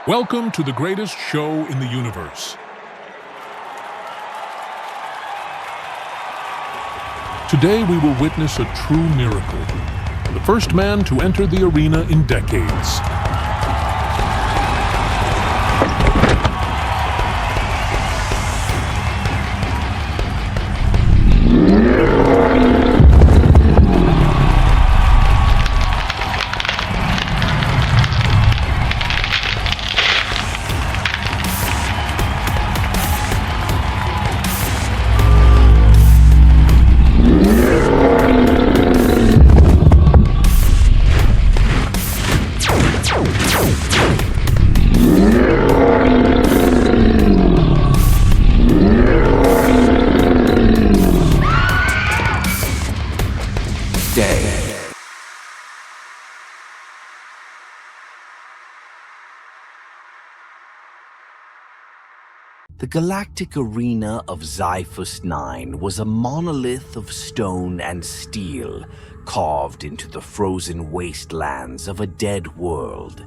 Welcome to the greatest show in the universe. Today we will witness a true miracle. The first man to enter the arena in decades. The Galactic Arena of Xiphus 9 was a monolith of stone and steel carved into the frozen wastelands of a dead world.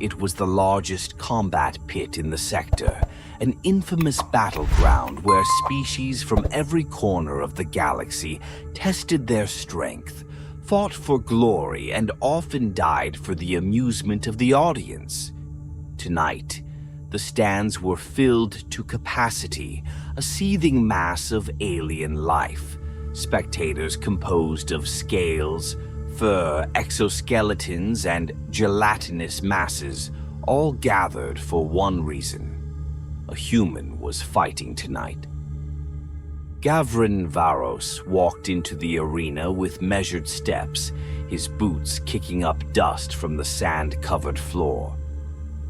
It was the largest combat pit in the sector, an infamous battleground where species from every corner of the galaxy tested their strength, fought for glory, and often died for the amusement of the audience. Tonight, the stands were filled to capacity, a seething mass of alien life. Spectators composed of scales, fur, exoskeletons, and gelatinous masses, all gathered for one reason. A human was fighting tonight. Gavrin Varos walked into the arena with measured steps, his boots kicking up dust from the sand-covered floor.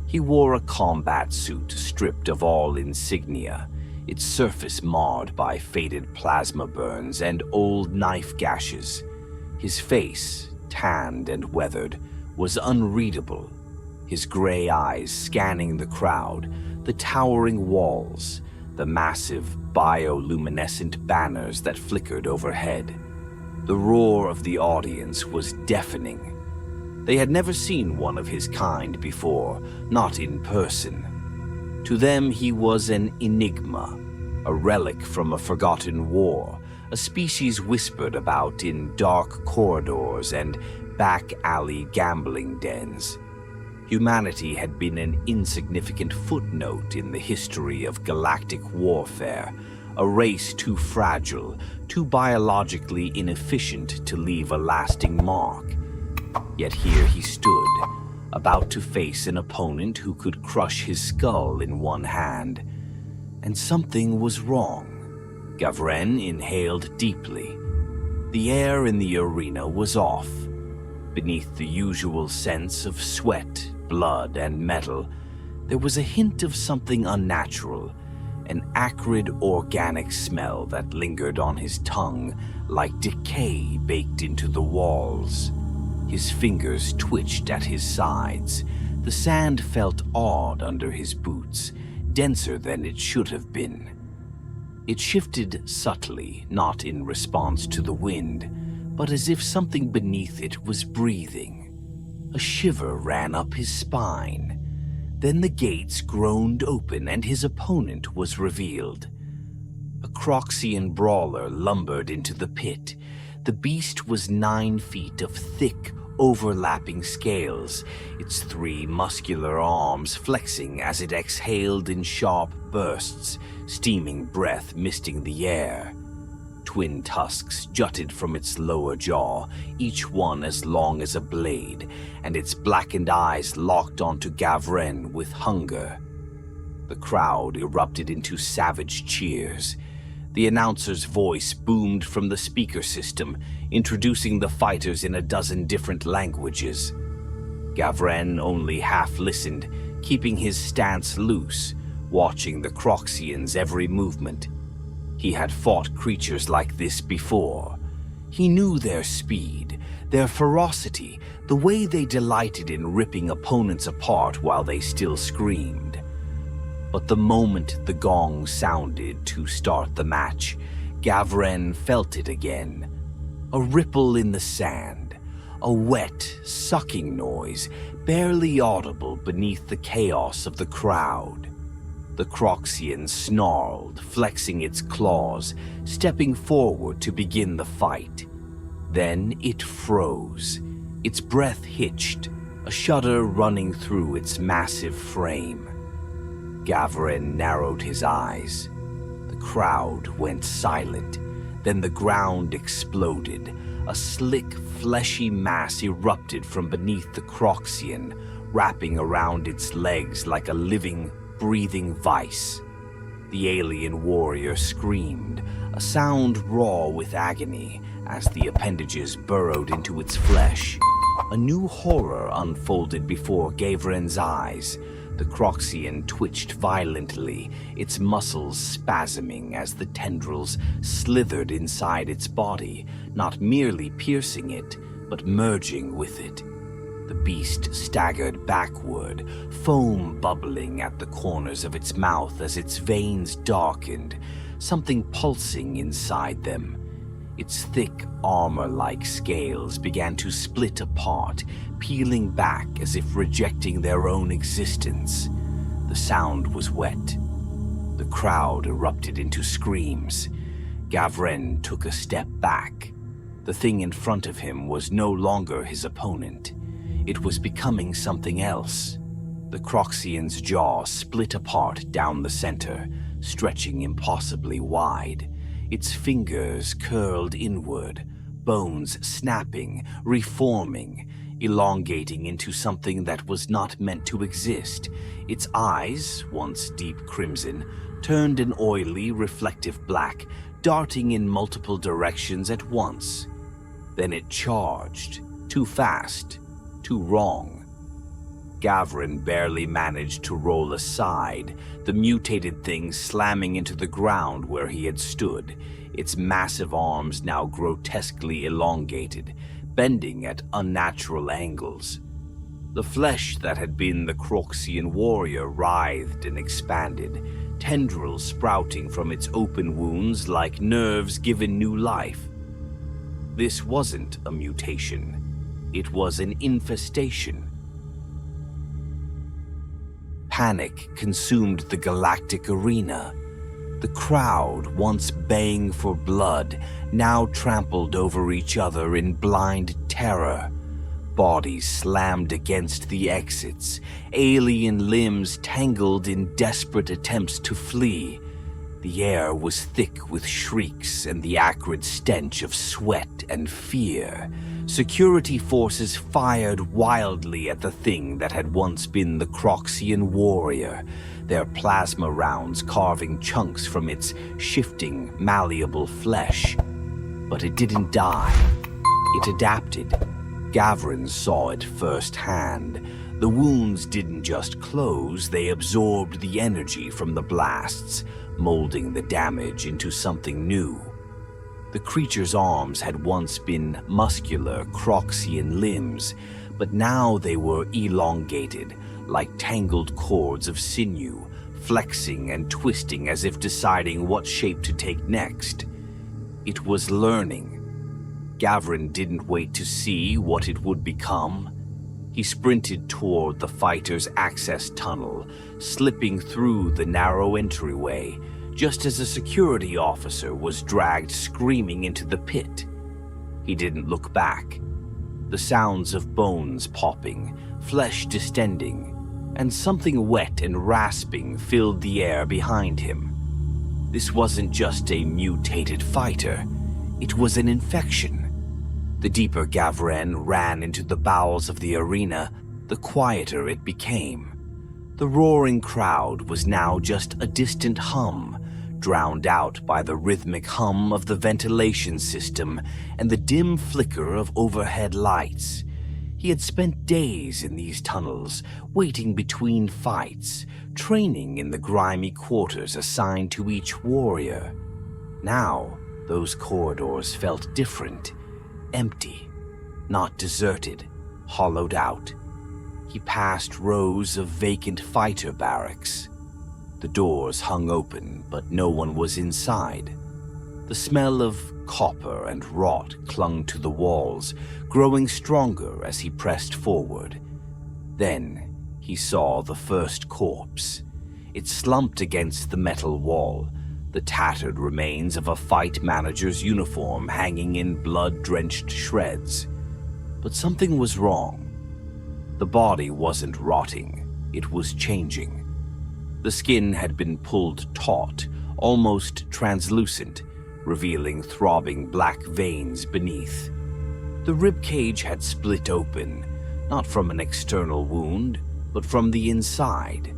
He wore a combat suit stripped of all insignia, its surface marred by faded plasma burns and old knife gashes. His face, tanned and weathered, was unreadable, his gray eyes scanning the crowd, the towering walls, the massive bioluminescent banners that flickered overhead. The roar of the audience was deafening. They had never seen one of his kind before, not in person. To them, he was an enigma, a relic from a forgotten war, a species whispered about in dark corridors and back-alley gambling dens. Humanity had been an insignificant footnote in the history of galactic warfare, a race too fragile, too biologically inefficient to leave a lasting mark. Yet here he stood, about to face an opponent who could crush his skull in one hand. And something was wrong. Gavrin inhaled deeply. The air in the arena was off. Beneath the usual sense of sweat, blood, and metal, there was a hint of something unnatural, an acrid organic smell that lingered on his tongue like decay baked into the walls. His fingers twitched at his sides. The sand felt odd under his boots, denser than it should have been. It shifted subtly, not in response to the wind, but as if something beneath it was breathing. A shiver ran up his spine. Then the gates groaned open and his opponent was revealed. A Croxian brawler lumbered into the pit. The beast was 9 feet of thick, overlapping scales, its 3 muscular arms flexing as it exhaled in sharp bursts, steaming breath misting the air. Twin tusks jutted from its lower jaw, each one as long as a blade, and its blackened eyes locked onto Gavrin with hunger. The crowd erupted into savage cheers. The announcer's voice boomed from the speaker system, introducing the fighters in a dozen different languages. Gavrin only half listened, keeping his stance loose, watching the Croxians' every movement. He had fought creatures like this before. He knew their speed, their ferocity, the way they delighted in ripping opponents apart while they still screamed. But the moment the gong sounded to start the match, Gavrin felt it again. A ripple in the sand, a wet, sucking noise barely audible beneath the chaos of the crowd. The Croxian snarled, flexing its claws, stepping forward to begin the fight. Then it froze, its breath hitched, a shudder running through its massive frame. Gavren narrowed his eyes. The crowd went silent. Then the ground exploded. A slick, fleshy mass erupted from beneath the Croxian, wrapping around its legs like a living, breathing vice. The alien warrior screamed, a sound raw with agony, as the appendages burrowed into its flesh. A new horror unfolded before Gavren's eyes. The Croxian twitched violently, its muscles spasming as the tendrils slithered inside its body, not merely piercing it, but merging with it. The beast staggered backward, foam bubbling at the corners of its mouth as its veins darkened, something pulsing inside them. Its thick, armor-like scales began to split apart, peeling back as if rejecting their own existence. The sound was wet. The crowd erupted into screams. Gavren took a step back. The thing in front of him was no longer his opponent. It was becoming something else. The Croxian's jaw split apart down the center, stretching impossibly wide. Its fingers curled inward, bones snapping, reforming, elongating into something that was not meant to exist. Its eyes, once deep crimson, turned an oily, reflective black, darting in multiple directions at once. Then it charged, too fast, too wrong. Gavren barely managed to roll aside, the mutated thing slamming into the ground where he had stood, its massive arms now grotesquely elongated, bending at unnatural angles. The flesh that had been the Croxian warrior writhed and expanded, tendrils sprouting from its open wounds like nerves given new life. This wasn't a mutation. It was an infestation. Panic consumed the Galactic Arena. The crowd, once baying for blood, now trampled over each other in blind terror. Bodies slammed against the exits, alien limbs tangled in desperate attempts to flee. The air was thick with shrieks and the acrid stench of sweat and fear. Security forces fired wildly at the thing that had once been the Croxian warrior, their plasma rounds carving chunks from its shifting, malleable flesh. But it didn't die. It adapted. Gavren saw it firsthand. The wounds didn't just close, they absorbed the energy from the blasts, molding the damage into something new. The creature's arms had once been muscular, Croxian limbs, but now they were elongated, like tangled cords of sinew, flexing and twisting as if deciding what shape to take next. It was learning. Gavren didn't wait to see what it would become. He sprinted toward the fighter's access tunnel, slipping through the narrow entryway, just as a security officer was dragged screaming into the pit. He didn't look back. The sounds of bones popping, flesh distending, and something wet and rasping filled the air behind him. This wasn't just a mutated fighter, it was an infection. The deeper Gavren ran into the bowels of the arena, the quieter it became. The roaring crowd was now just a distant hum, drowned out by the rhythmic hum of the ventilation system and the dim flicker of overhead lights. He had spent days in these tunnels, waiting between fights, training in the grimy quarters assigned to each warrior. Now, those corridors felt different, empty, not deserted, hollowed out. He passed rows of vacant fighter barracks. The doors hung open, but no one was inside. The smell of copper and rot clung to the walls, growing stronger as he pressed forward. Then he saw the first corpse. It slumped against the metal wall, the tattered remains of a fight manager's uniform hanging in blood-drenched shreds. But something was wrong. The body wasn't rotting, it was changing. The skin had been pulled taut, almost translucent, revealing throbbing black veins beneath. The ribcage had split open, not from an external wound, but from the inside.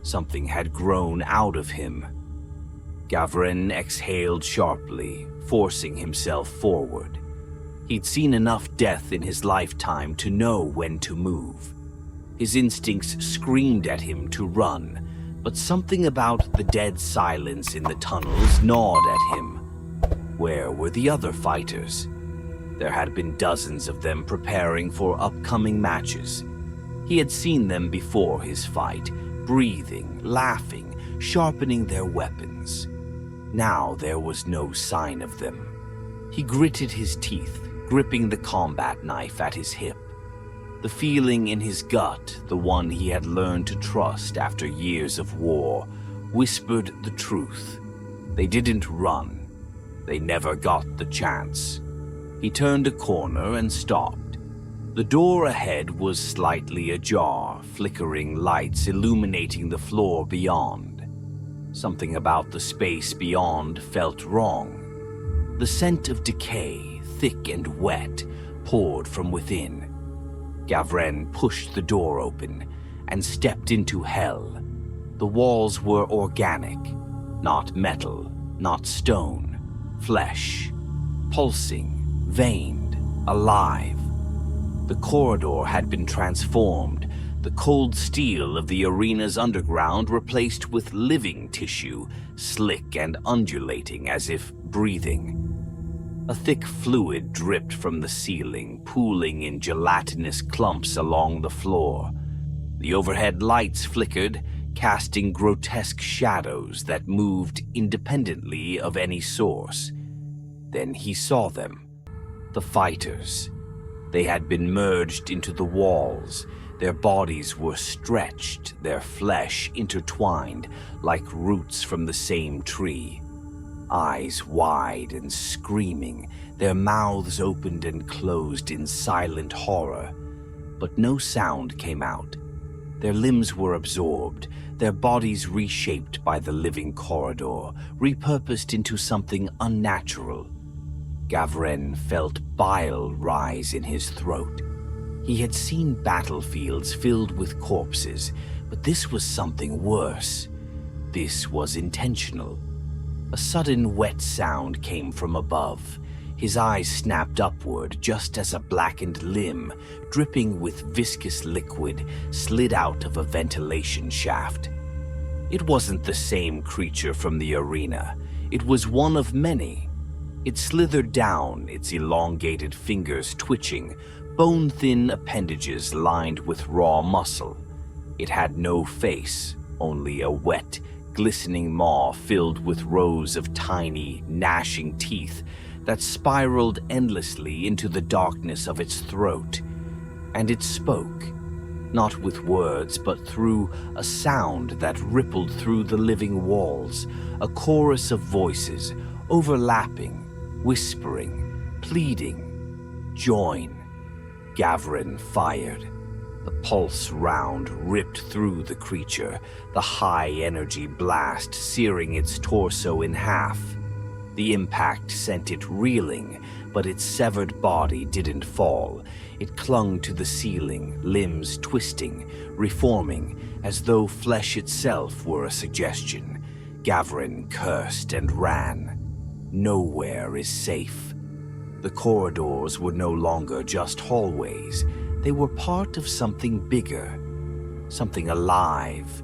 Something had grown out of him. Gavren exhaled sharply, forcing himself forward. He'd seen enough death in his lifetime to know when to move. His instincts screamed at him to run, but something about the dead silence in the tunnels gnawed at him. Where were the other fighters? There had been dozens of them preparing for upcoming matches. He had seen them before his fight, breathing, laughing, sharpening their weapons. Now there was no sign of them. He gritted his teeth, gripping the combat knife at his hip. The feeling in his gut, the one he had learned to trust after years of war, whispered the truth. They didn't run. They never got the chance. He turned a corner and stopped. The door ahead was slightly ajar, flickering lights illuminating the floor beyond. Something about the space beyond felt wrong. The scent of decay, thick and wet, poured from within. Gavren pushed the door open and stepped into hell. The walls were organic, not metal, not stone. Flesh, pulsing, veined, alive. The corridor had been transformed, the cold steel of the arena's underground replaced with living tissue, slick and undulating as if breathing. A thick fluid dripped from the ceiling, pooling in gelatinous clumps along the floor. The overhead lights flickered, casting grotesque shadows that moved independently of any source. Then he saw them. The fighters. They had been merged into the walls. Their bodies were stretched, their flesh intertwined like roots from the same tree. Eyes wide and screaming, their mouths opened and closed in silent horror. But no sound came out. Their limbs were absorbed, their bodies reshaped by the living corridor, repurposed into something unnatural. Gavren felt bile rise in his throat. He had seen battlefields filled with corpses, but this was something worse. This was intentional. A sudden wet sound came from above. His eyes snapped upward just as a blackened limb, dripping with viscous liquid, slid out of a ventilation shaft. It wasn't the same creature from the arena. It was one of many. It slithered down, its elongated fingers twitching, bone-thin appendages lined with raw muscle. It had no face, only a wet, glistening maw filled with rows of tiny, gnashing teeth that spiraled endlessly into the darkness of its throat. And it spoke, not with words, but through a sound that rippled through the living walls, a chorus of voices, overlapping, whispering, pleading. Join. Gavren fired. The pulse round ripped through the creature, the high-energy blast searing its torso in half. The impact sent it reeling, but its severed body didn't fall. It clung to the ceiling, limbs twisting, reforming, as though flesh itself were a suggestion. Gavren cursed and ran. Nowhere is safe. The corridors were no longer just hallways. They were part of something bigger, something alive.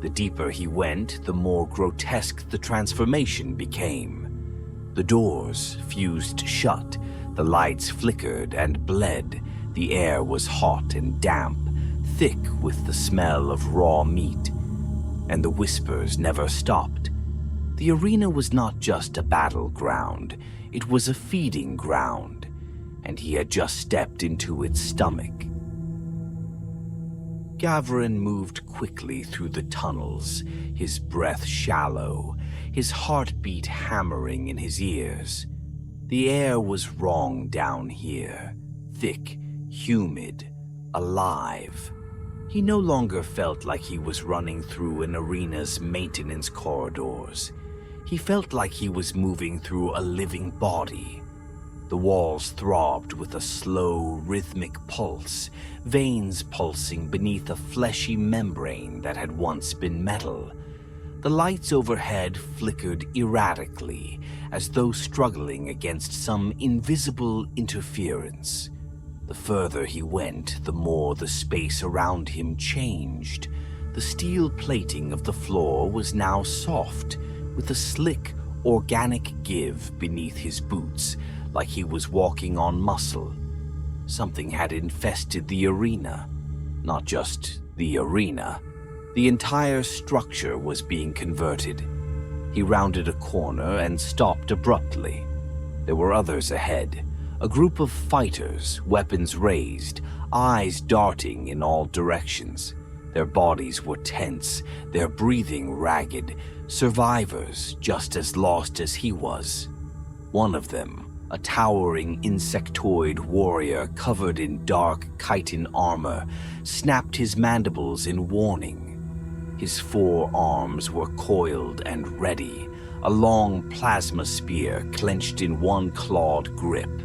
The deeper he went, the more grotesque the transformation became. The doors fused shut, the lights flickered and bled, the air was hot and damp, thick with the smell of raw meat. And the whispers never stopped. The arena was not just a battleground, it was a feeding ground, and he had just stepped into its stomach. Gavrin moved quickly through the tunnels, his breath shallow, his heartbeat hammering in his ears. The air was wrong down here, thick, humid, alive. He no longer felt like he was running through an arena's maintenance corridors. He felt like he was moving through a living body. The walls throbbed with a slow, rhythmic pulse, veins pulsing beneath a fleshy membrane that had once been metal. The lights overhead flickered erratically, as though struggling against some invisible interference. The further he went, the more the space around him changed. The steel plating of the floor was now soft, with a slick, organic give beneath his boots, like he was walking on muscle. Something had infested the arena. Not just the arena. The entire structure was being converted. He rounded a corner and stopped abruptly. There were others ahead. A group of fighters, weapons raised, eyes darting in all directions. Their bodies were tense, their breathing ragged, survivors just as lost as he was. One of them, a towering insectoid warrior covered in dark chitin armor, snapped his mandibles in warning. His 4 arms were coiled and ready, a long plasma spear clenched in one clawed grip.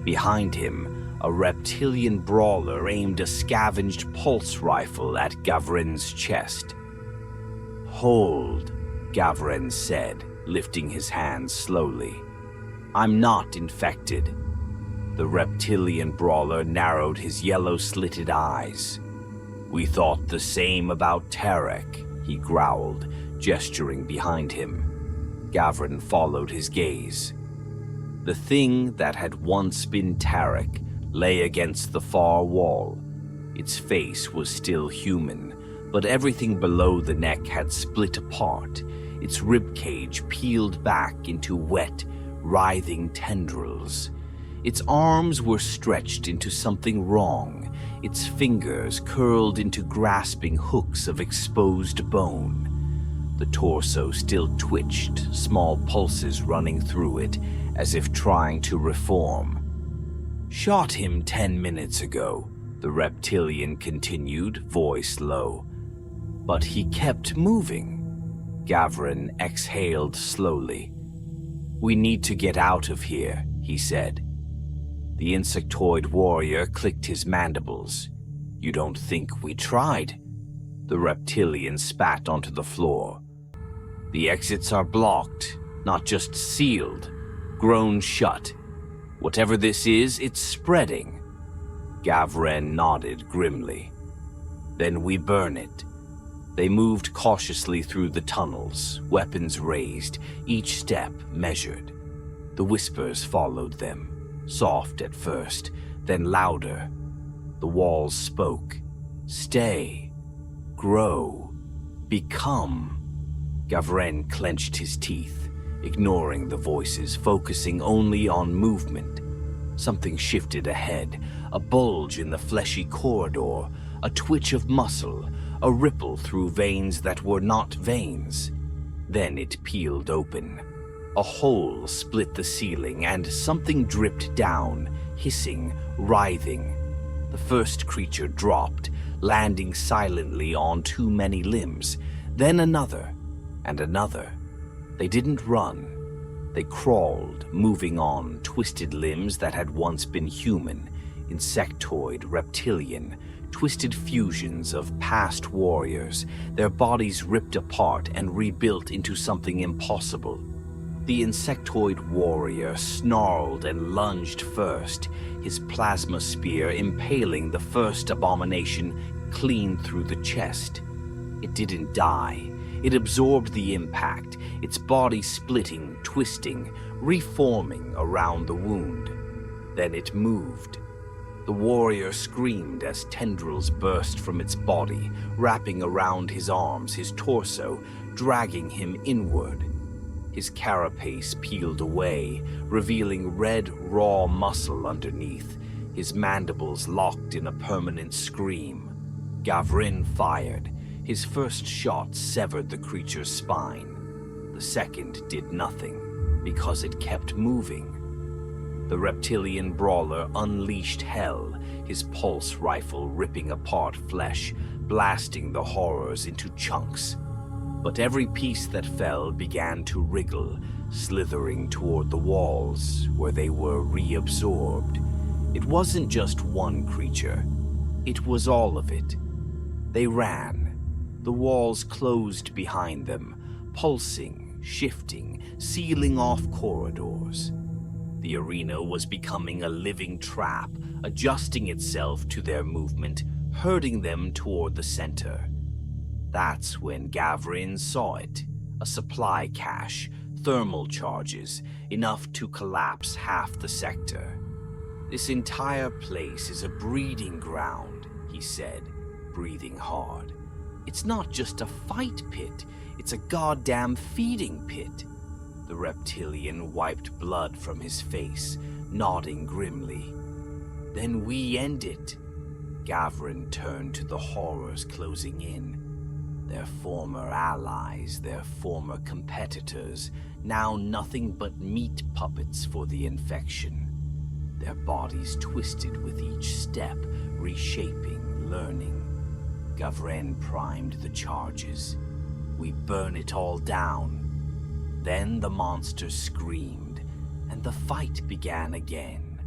Behind him, a reptilian brawler aimed a scavenged pulse rifle at Gavrin's chest. "Hold," Gavrin said, lifting his hands slowly. "I'm not infected." The reptilian brawler narrowed his yellow-slitted eyes. "We thought the same about Tarek," he growled, gesturing behind him. Gavrin followed his gaze. The thing that had once been Tarek lay against the far wall. Its face was still human, but everything below the neck had split apart, its ribcage peeled back into wet, writhing tendrils. Its arms were stretched into something wrong, its fingers curled into grasping hooks of exposed bone. The torso still twitched, small pulses running through it, as if trying to reform. "Shot him 10 minutes ago," the reptilian continued, voice low. "But he kept moving." Gavrin exhaled slowly. "We need to get out of here," he said. The insectoid warrior clicked his mandibles. "You don't think we tried?" The reptilian spat onto the floor. "The exits are blocked, not just sealed, grown shut. Whatever this is, it's spreading." Gavrin nodded grimly. "Then we burn it." They moved cautiously through the tunnels, weapons raised, each step measured. The whispers followed them, soft at first, then louder. The walls spoke. "Stay. Grow. Become." Gavrin clenched his teeth, ignoring the voices, focusing only on movement. Something shifted ahead, a bulge in the fleshy corridor, a twitch of muscle, a ripple through veins that were not veins. Then it peeled open. A hole split the ceiling and something dripped down, hissing, writhing. The first creature dropped, landing silently on too many limbs, then another, and another. They didn't run. They crawled, moving on, twisted limbs that had once been human, insectoid, reptilian, twisted fusions of past warriors, their bodies ripped apart and rebuilt into something impossible. The insectoid warrior snarled and lunged first, his plasma spear impaling the first abomination clean through the chest. It didn't die. It absorbed the impact, its body splitting, twisting, reforming around the wound. Then it moved. The warrior screamed as tendrils burst from its body, wrapping around his arms, his torso, dragging him inward. His carapace peeled away, revealing red, raw muscle underneath, his mandibles locked in a permanent scream. Gavrin fired. His first shot severed the creature's spine. The second did nothing, because it kept moving. The reptilian brawler unleashed hell, his pulse rifle ripping apart flesh, blasting the horrors into chunks. But every piece that fell began to wriggle, slithering toward the walls, where they were reabsorbed. It wasn't just one creature. It was all of it. They ran. The walls closed behind them, pulsing, shifting, sealing off corridors. The arena was becoming a living trap, adjusting itself to their movement, herding them toward the center. That's when Gavrin saw it. A supply cache, thermal charges, enough to collapse half the sector. "This entire place is a breeding ground," he said, breathing hard. "It's not just a fight pit, it's a goddamn feeding pit." The reptilian wiped blood from his face, nodding grimly. "Then we end it." Gavrin turned to the horrors closing in. Their former allies, their former competitors, now nothing but meat puppets for the infection. Their bodies twisted with each step, reshaping, learning. Gavrin primed the charges. "We burn it all down." Then the monster screamed, and the fight began again.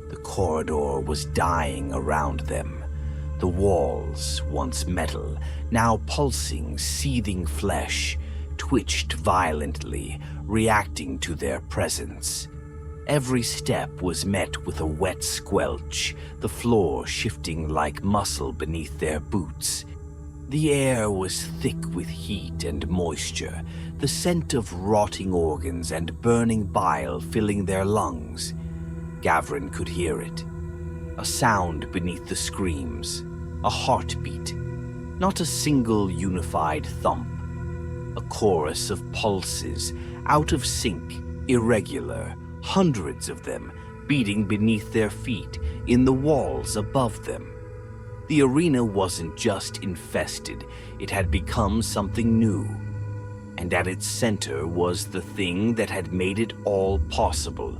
The corridor was dying around them. The walls, once metal, now pulsing, seething flesh, twitched violently, reacting to their presence. Every step was met with a wet squelch, the floor shifting like muscle beneath their boots. The air was thick with heat and moisture, the scent of rotting organs and burning bile filling their lungs. Gavrin could hear it. A sound beneath the screams, a heartbeat, not a single unified thump. A chorus of pulses, out of sync, irregular, hundreds of them, beating beneath their feet, in the walls above them. The arena wasn't just infested, it had become something new. And at its center was the thing that had made it all possible.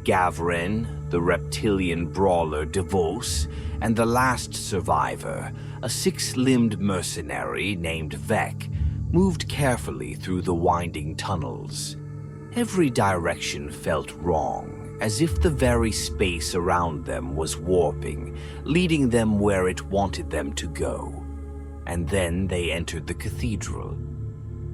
Gavrin, the reptilian brawler DeVos, and the last survivor, a six-limbed mercenary named Vec, moved carefully through the winding tunnels. Every direction felt wrong, as if the very space around them was warping, leading them where it wanted them to go. And then they entered the cathedral.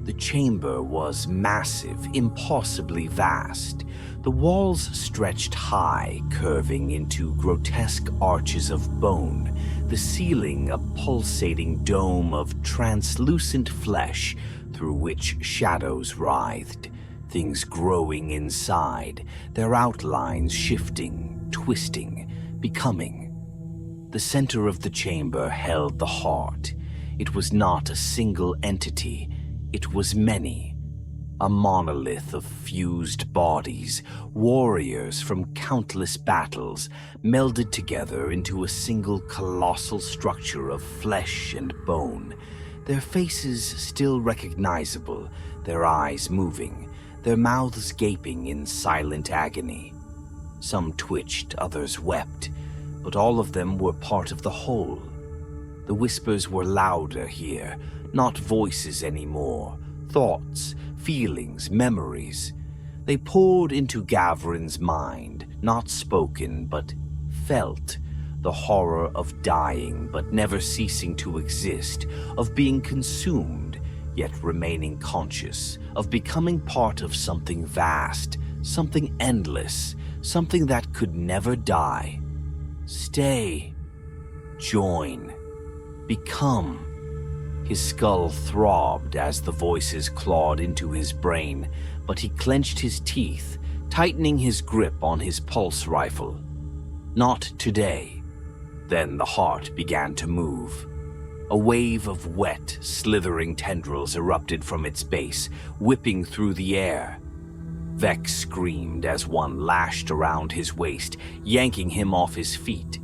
The chamber was massive, impossibly vast. The walls stretched high, curving into grotesque arches of bone, the ceiling a pulsating dome of translucent flesh through which shadows writhed, things growing inside, their outlines shifting, twisting, becoming. The center of the chamber held the heart. It was not a single entity, it was many. A monolith of fused bodies, warriors from countless battles, melded together into a single colossal structure of flesh and bone, their faces still recognizable, their eyes moving, their mouths gaping in silent agony. Some twitched, others wept, but all of them were part of the whole. The whispers were louder here, not voices anymore, thoughts, feelings, memories. They poured into Gavrin's mind, not spoken, but felt. The horror of dying, but never ceasing to exist, of being consumed, yet remaining conscious, of becoming part of something vast, something endless, something that could never die. Stay. Join. Become. His skull throbbed as the voices clawed into his brain, but he clenched his teeth, tightening his grip on his pulse rifle. Not today. Then the heart began to move. A wave of wet, slithering tendrils erupted from its base, whipping through the air. Vex screamed as one lashed around his waist, yanking him off his feet.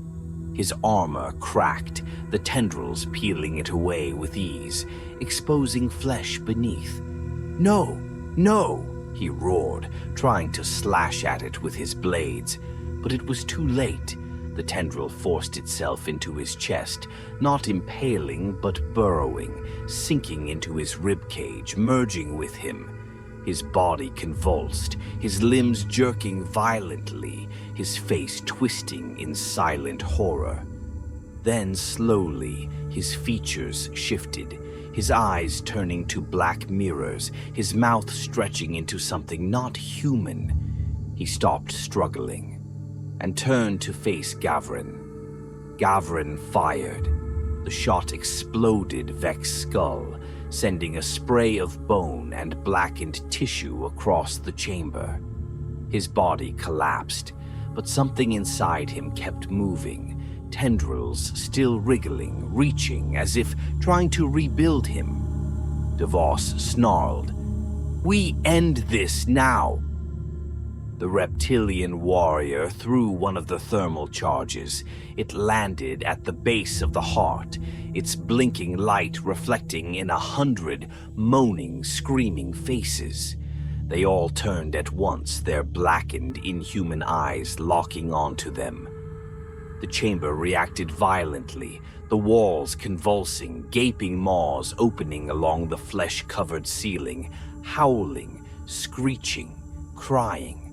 His armor cracked, the tendrils peeling it away with ease, exposing flesh beneath. "No! No!" he roared, trying to slash at it with his blades. But it was too late. The tendril forced itself into his chest, not impaling but burrowing, sinking into his ribcage, merging with him. His body convulsed, his limbs jerking violently, his face twisting in silent horror. Then slowly, his features shifted, his eyes turning to black mirrors, his mouth stretching into something not human. He stopped struggling and turned to face Gavrin. Gavrin fired. The shot exploded Vex's skull, sending a spray of bone and blackened tissue across the chamber. His body collapsed, but something inside him kept moving, tendrils still wriggling, reaching as if trying to rebuild him. DeVos snarled, "We end this now!" The reptilian warrior threw one of the thermal charges. It landed at the base of the heart, its blinking light reflecting in 100 moaning, screaming faces. They all turned at once, their blackened, inhuman eyes locking onto them. The chamber reacted violently, the walls convulsing, gaping maws opening along the flesh-covered ceiling, howling, screeching, crying.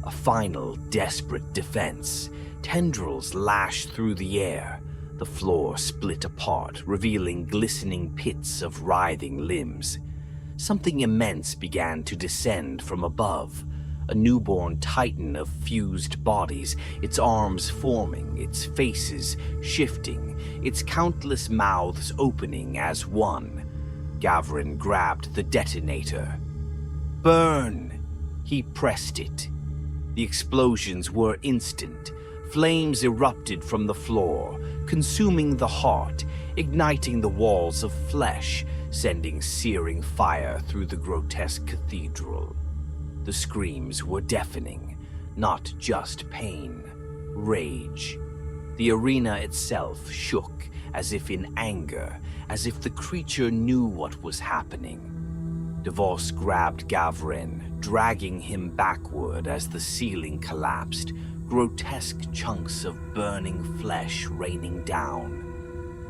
A final, desperate defense. Tendrils lashed through the air. The floor split apart, revealing glistening pits of writhing limbs. Something immense began to descend from above. A newborn titan of fused bodies, its arms forming, its faces shifting, its countless mouths opening as one. Gavrin grabbed the detonator. "Burn!" He pressed it. The explosions were instant. Flames erupted from the floor, consuming the heart, igniting the walls of flesh, sending searing fire through the grotesque cathedral. The screams were deafening, not just pain, rage. The arena itself shook, as if in anger, as if the creature knew what was happening. DeVos grabbed Gavrin, dragging him backward as the ceiling collapsed, grotesque chunks of burning flesh raining down.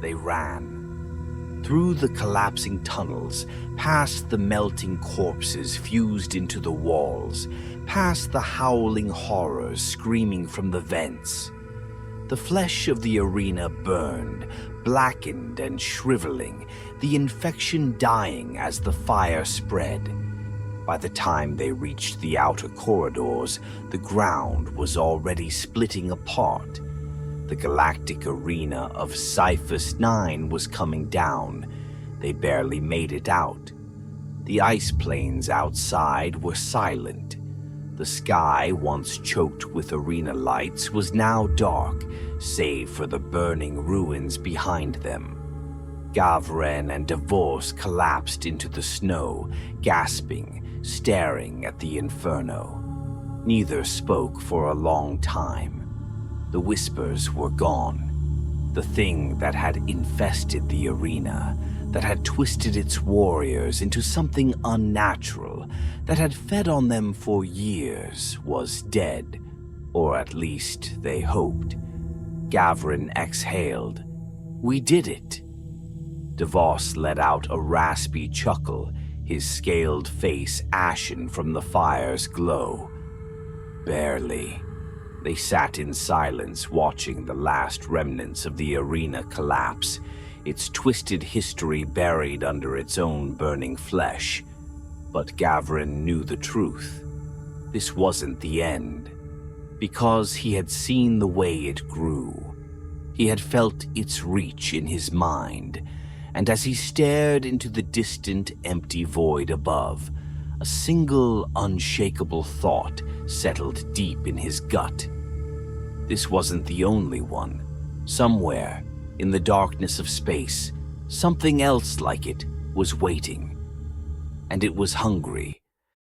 They ran. Through the collapsing tunnels, past the melting corpses fused into the walls, past the howling horrors screaming from the vents. The flesh of the arena burned, blackened and shriveling, the infection dying as the fire spread. By the time they reached the outer corridors, the ground was already splitting apart. The Galactic Arena of Sci-Fi 9 was coming down. They barely made it out. The ice plains outside were silent. The sky, once choked with arena lights, was now dark, save for the burning ruins behind them. Gavrin and DeVos collapsed into the snow, gasping, staring at the inferno. Neither spoke for a long time. The whispers were gone. The thing that had infested the arena, that had twisted its warriors into something unnatural, that had fed on them for years, was dead, or at least they hoped. Gavrin exhaled. "We did it." DeVos let out a raspy chuckle, his scaled face ashen from the fire's glow. "Barely." They sat in silence, watching the last remnants of the arena collapse, its twisted history buried under its own burning flesh. But Gavrin knew the truth. This wasn't the end, because he had seen the way it grew. He had felt its reach in his mind, and as he stared into the distant, empty void above, a single, unshakable thought settled deep in his gut. This wasn't the only one. Somewhere, in the darkness of space, something else like it was waiting. And it was hungry.